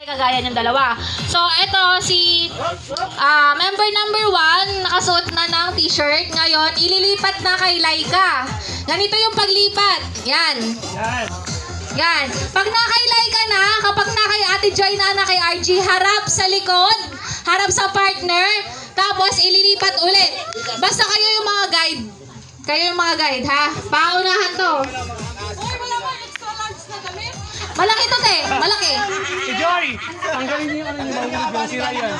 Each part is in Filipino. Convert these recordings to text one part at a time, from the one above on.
Kagaya ng dalawa. So, ito si member number 1, nakasuot na ng t-shirt. Ngayon, ililipat na kay Laika. Ganito yung paglipat. Yan. Yan. Pag na kay Laika na, kapag na kay Ate Joy na kay RG, harap sa likod, harap sa partner, tapos ililipat ulit. Basta kayo yung mga guide. Kayo yung mga guide, ha? Paunahan to. Malaki to, te. Malaki. Si Joy, tanggalin niyo yung ano niyo, mahulog sira yan.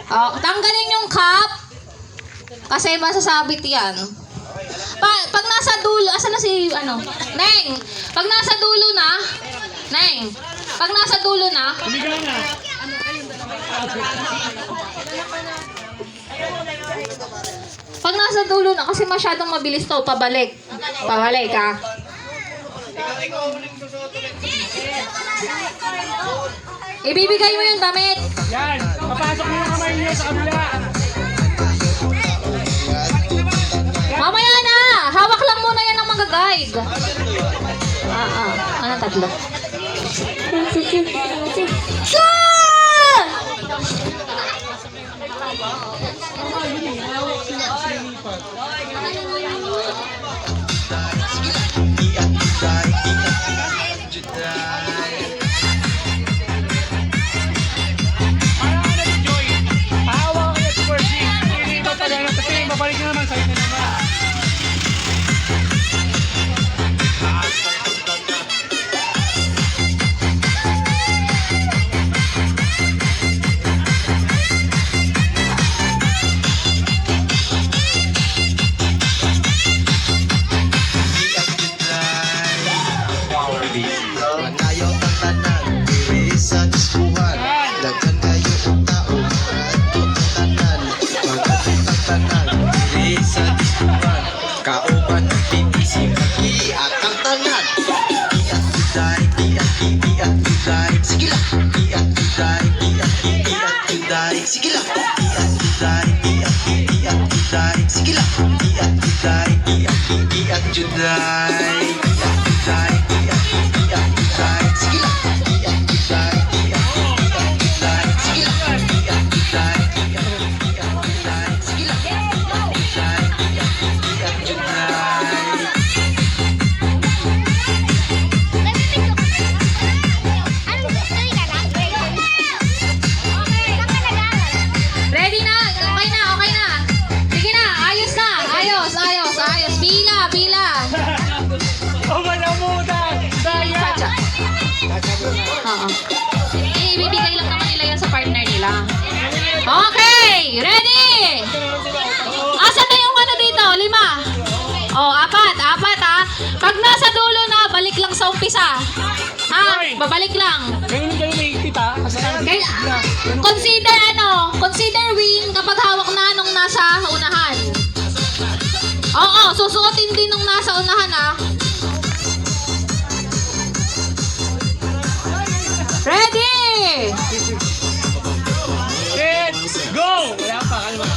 Oh, tanggalin yung cup. Kasi masasabit yan. Pag nasa dulo, asa na si, Neng. Pag nasa dulo na, Neng. Pag nasa dulo na, Tumigil na. pag nasa dulo na, kasi masyadong mabilis to, pabalik. Pabalik, ha. Ibibigay mo yung damit. Yan, papasok niyo yung kamay niyo sa kabila. Mamaya na! Hawak lang muna yan ng mga guide. Anong tatlo? Sir! Mabalik na naman, sa'yo na naman. Manayaw ang tanan, diri sa diskuhan. Daghan kayo ang tao, at tanan. Magatong ang tanan, diri sa diskuhan. Kauban ng titisi, mag-iat ang tanan. Iat juday, iat juday. Sige lang. Iat juday, iat juday. Sige lang. Iat juday, iat juday. Sige lang. Iat juday, iat juday. Ready na? Okay na, okay na. Sige na, ayos na. Ayos. Bila. Oh, malamutan! Daya! Sacha. Oo. Ibibigay lang naman nila yan sa partner nila. Okay, ready? Asan na yung dito? 5. Oh, 4 ha. Pag nasa dulo na, balik lang sa umpisa. Ha? Babalik lang. Ganun kayo may kita. Consider win kapag hawak na nung nasa unahan. Oo, susuotin din nung nasa unahan, ha. Ready? Set! Go! Wala pa, kalma.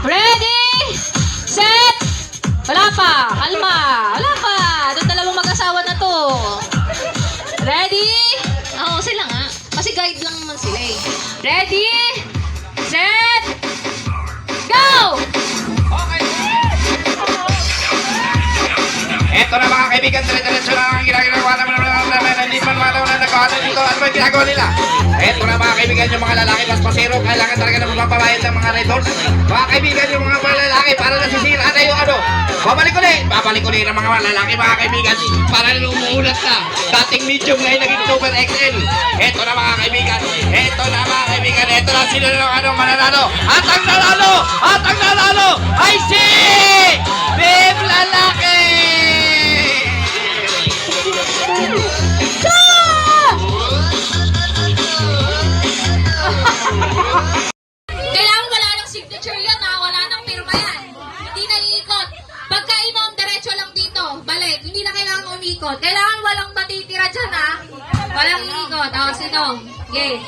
Ready? Set! Wala pa. Kalma. Wala pa. Itong dalawang mag-asawa na to. Ready? Oo, sila nga. Kasi guide lang naman sila eh. Ready? Set! Go! Eto na mga kaibigan, dire-diretso na ang ginagawa naman hindi man na nagawa dito. Ano ba yung ginagawa nila? Eto na mga kaibigan, yung mga lalaki mas pasero, kailangan talaga na magpapabayad ng mga red horse. Mga kaibigan, yung mga lalaki para nasisira na yung babalik ulit ng mga lalaki mga kaibigan para na umuulat na. Dating medium ngayon naging super XL. Eto na mga kaibigan, eto na sila ng mananalo. At ang nanalo ay si Team Lalaki! Kailangan wala ng signature yan, ha? Wala ng pirma yan. Hindi na iikot. Pagka inom, diretso lang dito. Balik. Hindi na kailangan umikot. Kailangan walang matitira dyan, ha? Walang iikot. O, sino? Okay.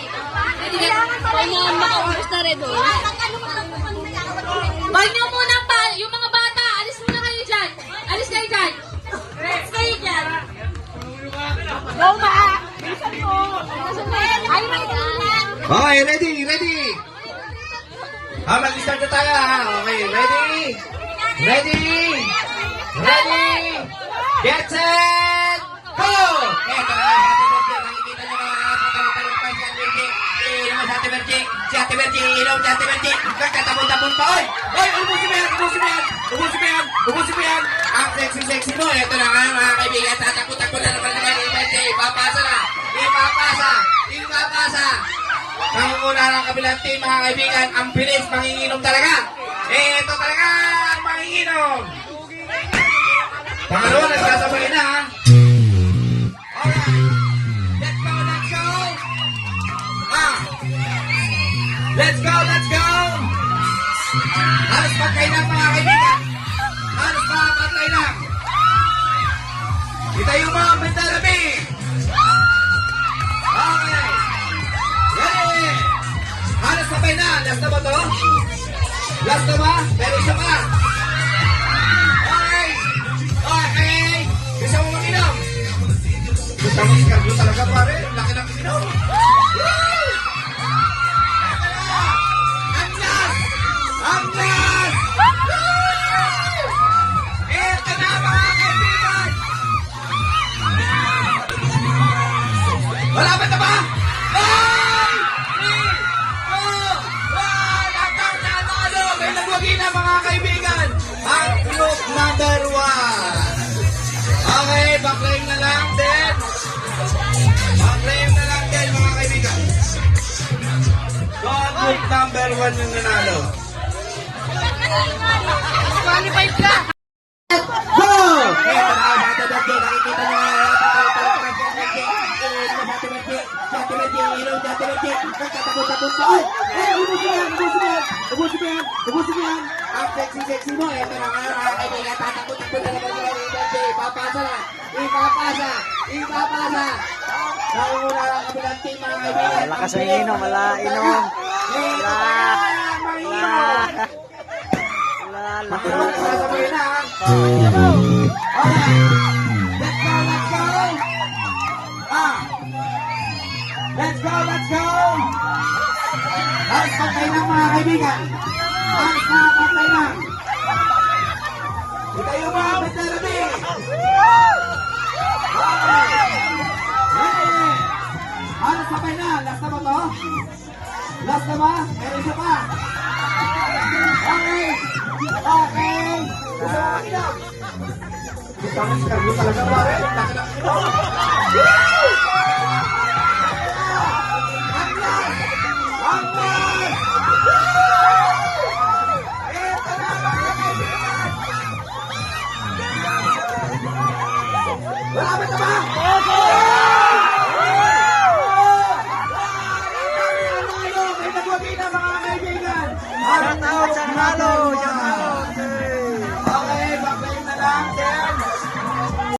Kailangan maka-umpis na red horse. Wag niyo muna pa. Yung mga bata, alis muna kayo dyan. Alis kayo dyan. Alis kayo dyan. Go, ma! Bilisan mo! Ay, may tulan! Okay, ready, ready. Mag-start na tayo ha. Okay, ready? Ready? Ready? Get set! Go! Eto na, Ate Bertie. Nakikita nyo mga tatalong pa si Ate Bertie. Iinom si Ate Bertie. Si Ate Bertie, iinom si Ate Bertie. Nagtatabon-tabon pa. Oy! Oy! Ubusin mo yan! Ubusin mo yan! Ubusin mo yan! Ubusin mo yan! Ang sexy-sexy mo. Eto na nga mga kaibigan. Tatakbo-takbo na naman naman ni Bertie. Ipapasa na! Ipapasa! Ipapasa! Nangunguna ng kabilang team, mga kaibigan, ang bilis, manginginom talaga. Ito talaga ang manginginom. Pangalawa, nagsasabay na, ha? Alright. Let's go, let's go. Let's go, let's go. Halos pagkay na, mga kaibigan. Halos pagkay na. Kita yung mga mentalabi. Okay. Ready! Halos sabay na. Last na ba to? Last na ba? Pero isa pa. Okay. Okay. Gusto mo mag-inom? Gusto mo iskargo talaga pare. Laki ng inom. Woo! Ang last! Ang last! Ito na mga kaibigan! Wala ba na ba? May nagwagi na mga kaibigan. Ang group number 1. Okay, backline na lang din. Backline na lang din mga kaibigan. So, group number 1 yung nanalo. Qualified ka! Go! Ito na, Ate Bertie. Nakikita nyo nga. Ate Bertie, ilaw si Ate Bertie. Nagtatabot-tabot pa. Ay, ubusin mo yan, ubusin mo yan. Ubusin mo yan, ubusin mo yan. Ang sexy-sexy mo. Ito na nga, mga kaibigan. Tatakot-takot na naman sila ni Bertie. Ipapasa na. Ipapasa. Ipapasa. Nakunguna lang kabilang team, mga kaibigan. Malakas ang inom, wala inom. Ito na, manginom. Wala. Sabay na, ha? Okay. Let's go, let's go. Let's go, let's go. Halos patay na mga kaibigan. Halos na patay na. Ito yung mga betarabi. Okay. Ready. Halos patay na. Last na ba to? Last na ba? Meron isa pa. Okay. Okay. Gusto mo mag-inom? Gusto mo mag-inom talaga pare. Laki ng inom. Woo! Ang last! Ang last! Ito na mga kaibigan! Wala ba ito ba? May nagwagi na mga kaibigan! Shout out sa Nalo!